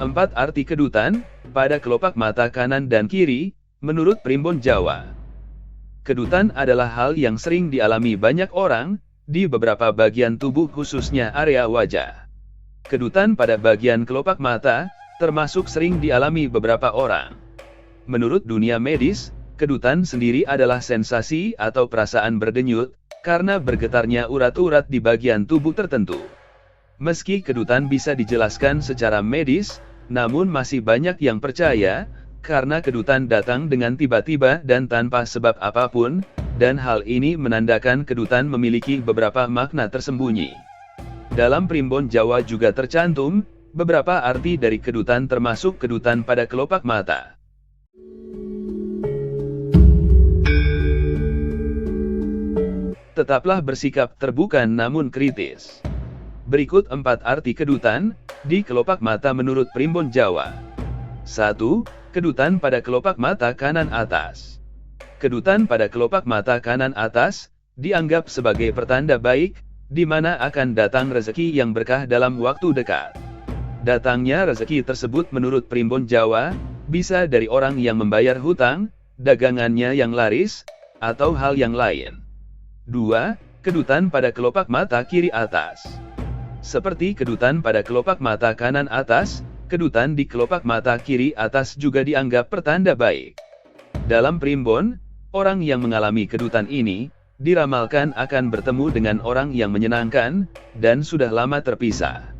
4 arti kedutan, pada kelopak mata kanan dan kiri, menurut Primbon Jawa. Kedutan adalah hal yang sering dialami banyak orang, di beberapa bagian tubuh khususnya area wajah. Kedutan pada bagian kelopak mata, termasuk sering dialami beberapa orang. Menurut dunia medis, kedutan sendiri adalah sensasi atau perasaan berdenyut, karena bergetarnya urat-urat di bagian tubuh tertentu. Meski kedutan bisa dijelaskan secara medis, namun masih banyak yang percaya, karena kedutan datang dengan tiba-tiba dan tanpa sebab apapun, dan hal ini menandakan kedutan memiliki beberapa makna tersembunyi. Dalam Primbon Jawa juga tercantum, beberapa arti dari kedutan termasuk kedutan pada kelopak mata. Tetaplah bersikap terbuka namun kritis. Berikut 4 arti kedutan, di kelopak mata menurut Primbon Jawa. 1. Kedutan pada kelopak mata kanan atas. Kedutan pada kelopak mata kanan atas, dianggap sebagai pertanda baik, di mana akan datang rezeki yang berkah dalam waktu dekat. Datangnya rezeki tersebut menurut Primbon Jawa, bisa dari orang yang membayar hutang, dagangannya yang laris, atau hal yang lain. 2. Kedutan pada kelopak mata kiri atas. Seperti kedutan pada kelopak mata kanan atas, kedutan di kelopak mata kiri atas juga dianggap pertanda baik. Dalam Primbon, orang yang mengalami kedutan ini, diramalkan akan bertemu dengan orang yang menyenangkan, dan sudah lama terpisah.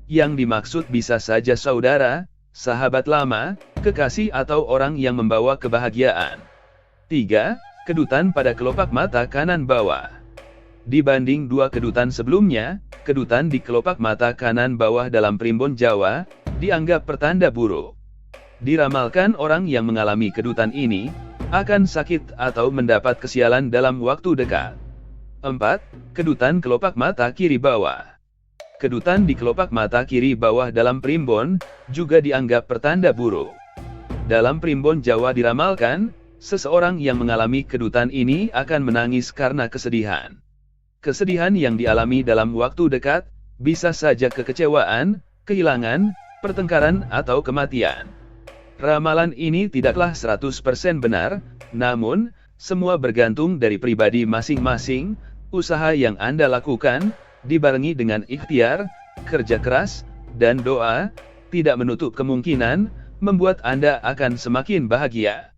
Yang dimaksud bisa saja saudara, sahabat lama, kekasih atau orang yang membawa kebahagiaan. 3. Kedutan pada kelopak mata kanan bawah. Dibanding 2 kedutan sebelumnya, kedutan di kelopak mata kanan bawah dalam Primbon Jawa, dianggap pertanda buruk. Diramalkan orang yang mengalami kedutan ini, akan sakit atau mendapat kesialan dalam waktu dekat. 4. Kedutan kelopak mata kiri bawah. Kedutan di kelopak mata kiri bawah dalam Primbon, juga dianggap pertanda buruk. Dalam Primbon Jawa diramalkan, seseorang yang mengalami kedutan ini akan menangis karena kesedihan. Kesedihan yang dialami dalam waktu dekat, bisa saja kekecewaan, kehilangan, pertengkaran atau kematian. Ramalan ini tidaklah 100% benar, namun, semua bergantung dari pribadi masing-masing. Usaha yang Anda lakukan, dibarengi dengan ikhtiar, kerja keras, dan doa, tidak menutup kemungkinan, membuat Anda akan semakin bahagia.